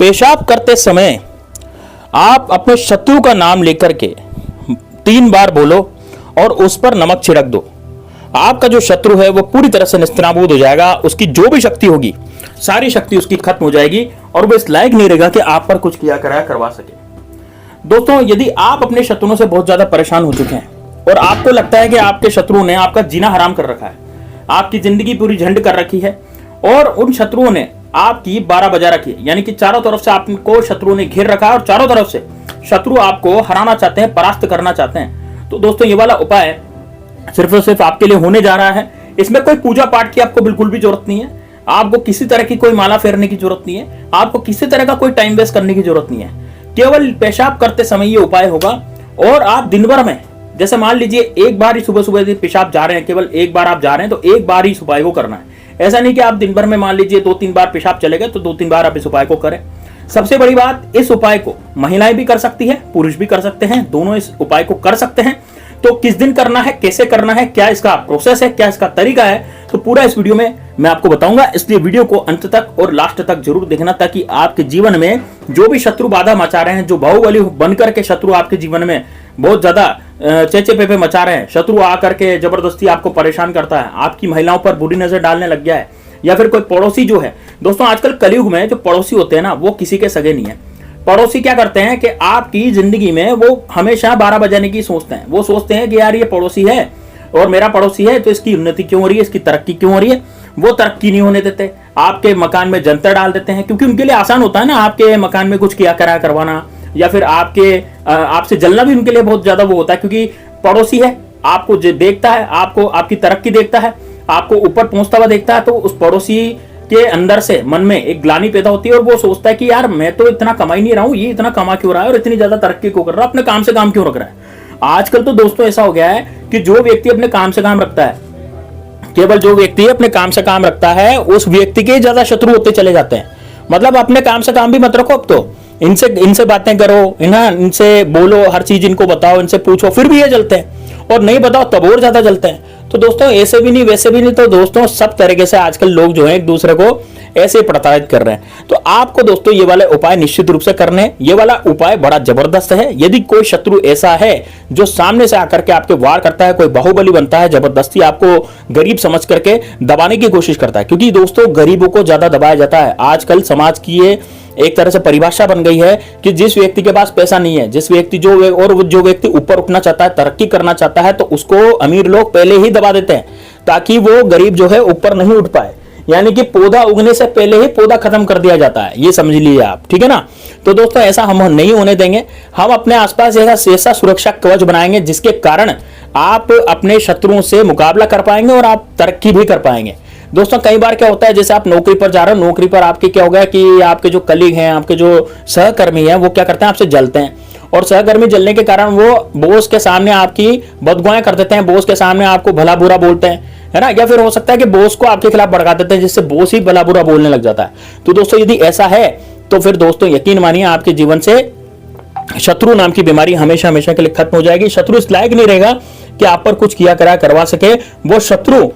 पेशाब करते समय आप अपने शत्रु का नाम लेकर के 3 बार बोलो और उस पर नमक छिड़क दो। आपका जो शत्रु है वो पूरी तरह से निस्तेनाबूद हो जाएगा। उसकी जो भी शक्ति होगी सारी शक्ति उसकी खत्म हो जाएगी और वो इस लायक नहीं रहेगा कि आप पर कुछ किया कराया करवा सके। दोस्तों, यदि आप अपने शत्रुओं से बहुत ज्यादा परेशान हो चुके हैं और आपको लगता है कि आपके शत्रुओं ने आपका जीना हराम कर रखा है, आपकी जिंदगी पूरी झंड कर रखी है और उन शत्रुओं ने आपकी 12 बजा रखी है, यानी कि चारों तरफ से आपको शत्रुओं ने घेर रखा है और चारों तरफ से शत्रु आपको हराना चाहते हैं, परास्त करना चाहते हैं, तो दोस्तों ये वाला उपाय सिर्फ और सिर्फ आपके लिए होने जा रहा है। इसमें कोई पूजा पाठ की आपको बिल्कुल भी जरूरत नहीं है, आपको किसी तरह की कोई माला फेरने की जरूरत नहीं है, आपको किसी तरह का कोई टाइम वेस्ट करने की जरूरत नहीं है। केवल पेशाब करते समय ये उपाय होगा और आप दिन भर में, जैसे मान लीजिए एक बार ही सुबह सुबह पेशाब जा रहे हैं, केवल एक बार आप जा रहे हैं तो एक बार ही इस उपाय को करना है। ऐसा नहीं कि आप दिन भर में मान लीजिए 2-3 बार पेशाब चले गए तो 2-3 बार आप इस उपाय को करें। सबसे बड़ी बात, इस उपाय को महिलाएं भी कर सकती है, पुरुष भी कर सकते हैं, दोनों इस उपाय को कर सकते हैं। तो किस दिन करना है, कैसे करना है, क्या इसका प्रोसेस है, क्या इसका तरीका है, तो पूरा इस वीडियो में मैं आपको बताऊंगा। इसलिए वीडियो को अंत तक और लास्ट तक जरूर देखना, ताकि आपके जीवन में जो भी शत्रु बाधा मचा रहे हैं, जो बाहुबली बनकर के शत्रु आपके जीवन में बहुत ज्यादा चेचे पेपे मचा रहे हैं, शत्रु आकर के जबरदस्ती आपको परेशान करता है, आपकी महिलाओं पर बुरी नजर डालने लग गया है, या फिर कोई पड़ोसी जो है, दोस्तों आजकल कलयुग में जो पड़ोसी होते हैं ना, वो किसी के सगे नहीं है। पड़ोसी क्या करते हैं कि आपकी जिंदगी में वो हमेशा 12 बजाने की सोचते हैं। वो सोचते हैं कि यार ये पड़ोसी है और मेरा पड़ोसी है तो इसकी उन्नति क्यों हो रही है, इसकी तरक्की क्यों हो रही है। वो तरक्की नहीं होने देते, आपके मकान में जंतर डाल देते हैं, क्योंकि उनके लिए आसान होता है ना आपके मकान में कुछ किया कराया करवाना, या फिर आपसे जलना भी उनके लिए बहुत ज्यादा वो होता है, क्योंकि पड़ोसी है, आपको देखता है, आपको आपकी तरक्की देखता है, आपको ऊपर पहुंचता हुआ देखता है, तो उस पड़ोसी के अंदर से मन में एक ग्लानि पैदा होती है और वो सोचता है कि यार मैं तो इतना कमा ही नहीं रहा हूं, ये इतना कमा क्यों रहा है और इतनी ज्यादा तरक्की क्यों कर रहा है, अपने काम से काम क्यों रख रहा है। आजकल तो दोस्तों ऐसा हो गया है कि जो व्यक्ति अपने काम से काम रखता है, केवल जो व्यक्ति अपने काम से काम रखता है, उस व्यक्ति के ज्यादा शत्रु होते चले जाते हैं। मतलब अपने काम से काम भी मत रखो, अब तो इनसे बातें करो, इनसे बोलो, हर चीज इनको बताओ, इनसे पूछो, फिर भी ये जलते हैं, और नहीं बताओ तब और ज्यादा जलते हैं। तो दोस्तों ऐसे भी नहीं वैसे भी नहीं, तो दोस्तों सब तरीके से आजकल लोग जो है एक दूसरे को ऐसे प्रताड़ित कर रहे हैं। तो आपको दोस्तों ये वाले उपाय निश्चित रूप से करने हैं। ये वाला उपाय बड़ा जबरदस्त है। यदि कोई शत्रु ऐसा है जो सामने से आकर के आपके वार करता है, कोई बाहुबली बनता है, जबरदस्ती आपको गरीब समझ करके दबाने की कोशिश करता है, क्योंकि दोस्तों गरीबों को ज्यादा दबाया जाता है। आजकल समाज की ये एक तरह से परिभाषा बन गई है कि जिस व्यक्ति के पास पैसा नहीं है, जो व्यक्ति ऊपर उठना चाहता है, तरक्की करना चाहता है, तो उसको अमीर लोग पहले ही दबा देते हैं ताकि वो गरीब जो है ऊपर नहीं उठ पाए। यानी कि पौधा उगने से पहले ही पौधा खत्म कर दिया जाता है, ये समझ लीजिए आप, ठीक है ना। तो दोस्तों ऐसा हम नहीं होने देंगे। हम अपने आसपास ऐसा सुरक्षा कवच बनाएंगे जिसके कारण आप अपने शत्रुओं से मुकाबला कर पाएंगे और आप तरक्की भी कर पाएंगे। दोस्तों कई बार क्या होता है, जैसे आप नौकरी पर जा रहे हो, नौकरी पर आपके क्या हो गया कि आपके जो कलीग हैं, आपके जो सहकर्मी हैं, वो क्या करते हैं, आपसे जलते हैं, और सहकर्मी जलने के कारण वो बॉस के सामने आपकी बदगुआएं कर देते हैं, बॉस के सामने आपको भला बुरा बोलते हैं, है ना, या फिर हो सकता है कि बॉस को आपके खिलाफ भड़का देते हैं, जिससे बॉस ही भला बुरा बोलने लग जाता है। तो दोस्तों यदि ऐसा है तो फिर दोस्तों यकीन मानिए आपके जीवन से शत्रु नाम की बीमारी हमेशा हमेशा के लिए खत्म हो जाएगी। शत्रु इस लायक नहीं रहेगा कि आप पर कुछ किया करा करवा सके। वो शत्रु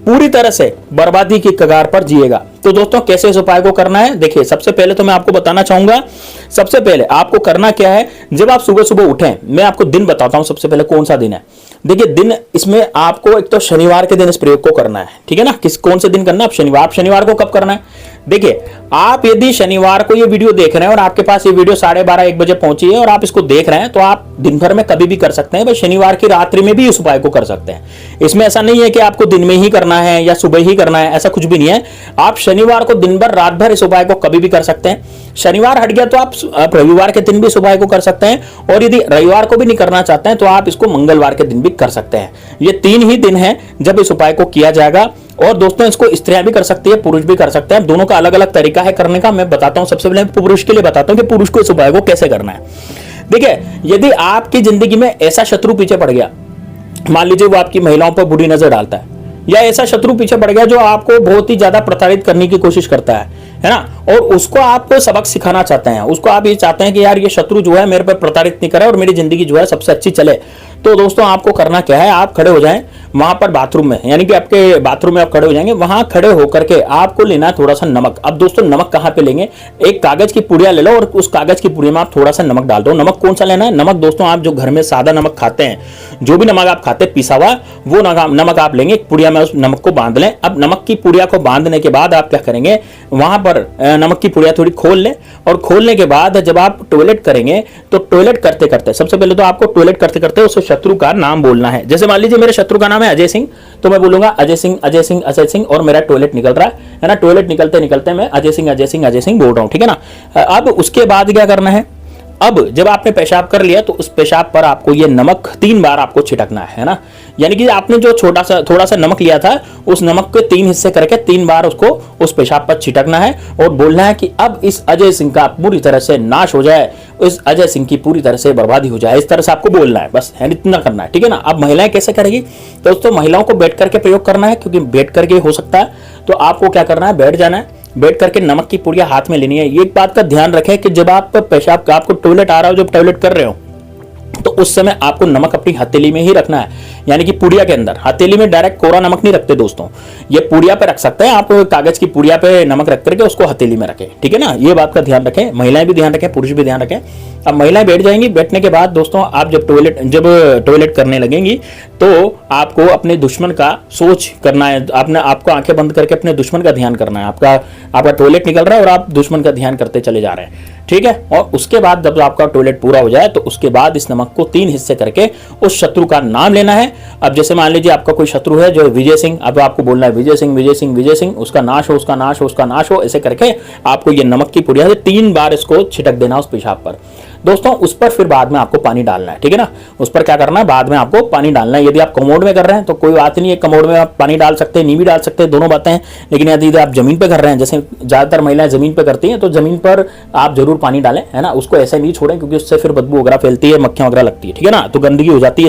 पूरी तरह से बर्बादी की कगार पर जिएगा। तो दोस्तों कैसे इस उपाय को करना है, देखिए सबसे पहले तो मैं आपको बताना चाहूंगा, सबसे पहले आपको करना क्या है, जब आप सुबह सुबह उठें, मैं आपको दिन बताता हूं सबसे पहले कौन सा दिन है। देखिए दिन, इसमें आपको एक तो शनिवार के दिन इस प्रयोग को करना है, ठीक है ना। कौन से दिन करना है, शनिवार को कब करना है। देखिए आप यदि शनिवार को ये वीडियो देख रहे हैं और आपके पास ये वीडियो 12:30-1 बजे पहुंची है और आप इसको देख रहे हैं, तो आप दिन भर में कभी भी कर सकते हैं, भाई शनिवार की रात्रि में भी इस उपाय को कर सकते हैं। इसमें ऐसा नहीं है कि आपको दिन में ही करना है या सुबह ही करना है, ऐसा कुछ भी नहीं है। आप शनिवार को दिन भर रात भर इस उपाय को कभी भी कर सकते हैं। शनिवार हट गया तो आप रविवार के दिन भी इस उपाय को कर सकते हैं, और यदि रविवार को भी नहीं करना चाहते हैं तो आप इसको मंगलवार के दिन भी कर सकते हैं। ये 3 ही दिन हैं जब इस उपाय को किया जाएगा। और दोस्तों इसको स्त्रियां भी कर सकती है, पुरुष भी कर सकते हैं, दोनों का अलग अलग तरीका है करने का। मैं बताता हूं, सबसे पहले पुरुष के लिए बताता हूं कि पुरुष को इस उपाय को कैसे करना है। देखिए यदि आपकी जिंदगी में ऐसा शत्रु पीछे पड़ गया, मान लीजिए वो आपकी महिलाओं पर बुरी नजर डालता है, या ऐसा शत्रु पीछे पड़ गया जो आपको बहुत ही ज्यादा प्रताड़ित करने की कोशिश करता है ना, और उसको आप सबक सिखाना चाहते हैं, उसको आप ये चाहते हैं कि यार ये शत्रु जो है मेरे पर प्रताड़ित नहीं करे और मेरी जिंदगी जो है सबसे अच्छी चले, तो दोस्तों आपको करना क्या है, आप खड़े हो जाएं वहां पर बाथरूम में, यानी कि आपके बाथरूम में आप खड़े हो जाएंगे, वहां खड़े होकर के आपको लेना है थोड़ा सा नमक। अब दोस्तों नमक कहां पे लेंगे, एक कागज की पुड़िया ले लो और उस कागज की पुड़िया में आप थोड़ा सा नमक डाल दो। नमक कौन सा लेना है, नमक दोस्तों आप जो घर में सादा नमक खाते हैं, जो भी नमक आप खाते हैं पिसा हुआ, वो नमक आप लेंगे, एक पुड़िया में उस नमक को बांध लें। अब नमक की पुड़िया को बांधने के बाद आप क्या करेंगे, वहां पर नमक की पुड़िया थोड़ी खोल लें, और खोलने के बाद जब आप टॉयलेट करेंगे तो टॉयलेट करते करते सबसे पहले तो आपको टॉयलेट करते करते उस शत्रु का नाम बोलना है। जैसे मान लीजिए मेरे शत्रु का नाम है अजय सिंह, तो मैं बोलूंगा अजय सिंह अजय सिंह अजय सिंह, और मेरा टॉयलेट निकल रहा है ना, टॉयलेट निकलते निकलते मैं अजय सिंह अजय सिंह अजय सिंह बोल रहा हूं, ठीक है ना। अब उसके बाद क्या करना है, अब जब आपने पेशाब कर लिया तो उस पेशाब पर आपको ये नमक 3 बार आपको छिड़कना है ना, यानी कि आपने जो थोड़ा सा नमक लिया था उस नमक के 3 हिस्से करके 3 बार उसको उस पेशाब पर छिड़कना है, और बोलना है कि अब इस अजय सिंह का पूरी तरह से नाश हो जाए, इस अजय सिंह की पूरी तरह से बर्बादी हो जाए, इस तरह से आपको बोलना है, बस है इतना करना है, ठीक है ना। अब महिलाएं कैसे करेगी, दोस्तों महिलाओं को बैठ करके प्रयोग करना है, क्योंकि बैठ करके हो सकता है, तो आपको क्या करना है, बैठ जाना है, बैठ करके नमक की पुड़िया हाथ में लेनी है। ये एक बात का ध्यान रखें कि जब आप पेशाब आपको टॉयलेट आ रहा हो, जब टॉयलेट कर रहे हो, तो उस समय आपको नमक अपनी हथेली में ही रखना है, यानी कि पुड़िया के अंदर। हथेली में डायरेक्ट कोरा नमक नहीं रखते दोस्तों, ये पुड़िया पे रख सकते हैं आप, कागज की पुड़िया पे नमक रख करके उसको हथेली में रखें, ठीक है ना। ये बात का ध्यान रखें, महिलाएं भी ध्यान रखें, पुरुष भी ध्यान रखें। अब महिलाएं बैठ जाएंगी, बैठने के बाद दोस्तों आप जब टॉयलेट करने लगेंगी तो आपको अपने दुश्मन का सोच करना है, आपको आंखें बंद करके अपने दुश्मन का ध्यान करना है। आपका टॉयलेट निकल रहा है और आप दुश्मन का ध्यान करते चले जा रहे हैं, ठीक है। और उसके बाद जब आपका टॉयलेट पूरा हो जाए तो उसके बाद इस नमक को 3 हिस्से करके उस शत्रु का नाम लेना है। अब जैसे मान लीजिए आपका कोई शत्रु है जो विजय सिंह, अब आपको बोलना है विजय सिंह विजय सिंह विजय सिंह, उसका नाश हो उसका नाश हो उसका नाश हो, ऐसे करके आपको ये नमक की पुड़िया से 3 बार इसको छिटक देना उस पेशाब पर। दोस्तों उस पर फिर बाद में आपको पानी डालना है, ठीक है ना। उस पर क्या करना है, बाद में आपको पानी डालना है। यदि आप कमोड में कर रहे हैं तो कोई बात नहीं है, कमोड में आप पानी डाल सकते हैं, नींव भी डाल सकते हैं, दोनों बातें हैं। लेकिन यदि आप जमीन पे कर रहे हैं, जैसे ज्यादातर महिलाएं जमीन पे करती हैं, तो जमीन पर आप जरूर पानी डालें, है ना। उसको ऐसे नहीं छोड़ें, क्योंकि उससे फिर बदबू वगैरह फैलती है, मक्खियां वगैरह लगती है, ठीक है ना, तो गंदगी हो जाती है।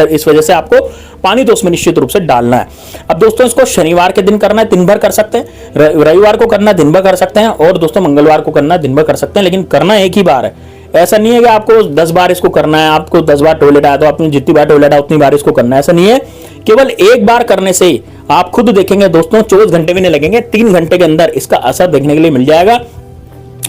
इस वजह से आपको पानी तो उसमें निश्चित रूप से डालना है। अब दोस्तों इसको शनिवार के दिन करना है, दिन भर कर सकते हैं, रविवार को करना दिन भर कर सकते हैं, और दोस्तों मंगलवार को करना दिन भर कर सकते हैं, लेकिन करना एक ही बार है। ऐसा नहीं है कि आपको 10 बार इसको करना है, आपको 10 बार टॉयलेट आया तो आपने जितनी बार टॉयलेट आया उतनी बार इसको करना है, ऐसा नहीं है। केवल एक बार करने से ही आप खुद देखेंगे दोस्तों 24 घंटे भी नहीं लगेंगे, 3 घंटे के अंदर इसका असर देखने के लिए मिल जाएगा।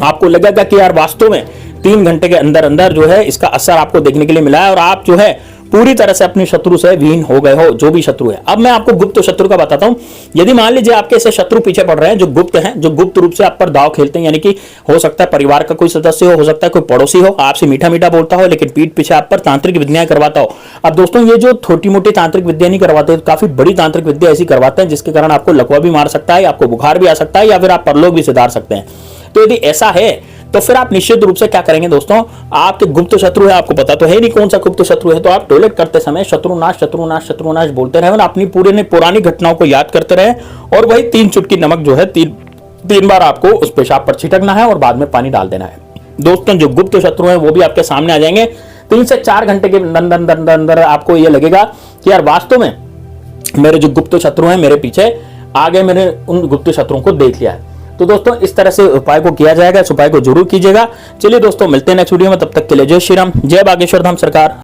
आपको लगेगा कि यार वास्तव में 3 घंटे के अंदर अंदर जो है इसका असर आपको देखने के लिए मिला है, और आप जो है पूरी तरह से अपने शत्रु से विहीन हो गए हो, जो भी शत्रु है। अब मैं आपको गुप्त शत्रु का बताता हूं। यदि मान लीजिए आपके ऐसे शत्रु पीछे पड़ रहे हैं जो गुप्त हैं, जो गुप्त रूप से आप पर दाव खेलते हैं, यानी कि हो सकता है परिवार का कोई सदस्य हो सकता है कोई पड़ोसी हो, आपसे मीठा मीठा बोलता हो, लेकिन पीठ पीछे आप पर तांत्रिक विद्याएं करवाता हो। अब दोस्तों ये जो छोटी मोटी तांत्रिक विद्या नहीं करवाते, काफी बड़ी तांत्रिक विद्या ऐसी करवाते हैं जिसके कारण आपको लकवा भी मार सकता है, आपको बुखार भी आ सकता है, या फिर आप परलोक भी सिधार सकते हैं। तो यदि ऐसा है तो फिर आप निश्चित रूप से क्या करेंगे दोस्तों, आपके गुप्त शत्रु है, आपको पता तो है नहीं कौन सा गुप्त शत्रु है, तो आप टॉयलेट करते समय शत्रुनाश शत्रुनाश शत्रुनाश बोलते रहे और अपनी पुरानी घटनाओं को याद करते रहे, और वही 3 चुटकी नमक जो है 3 बार आपको उस पेशाब पर छिटकना है और बाद में पानी डाल देना है। दोस्तों जो गुप्त शत्रु है वो भी आपके सामने आ जाएंगे। 3 से 4 घंटे के अंदर आपको ये लगेगा कि यार वास्तव में मेरे जो गुप्त शत्रु हैं मेरे पीछे आगे, मैंने उन गुप्त शत्रुओं को देख लिया है। तो दोस्तों इस तरह से उपाय को किया जाएगा, इस उपाय को जरूर कीजिएगा। चलिए दोस्तों मिलते हैं नेक्स्ट वीडियो में, तब तक के लिए जय श्री राम, जय बागेश्वर धाम सरकार।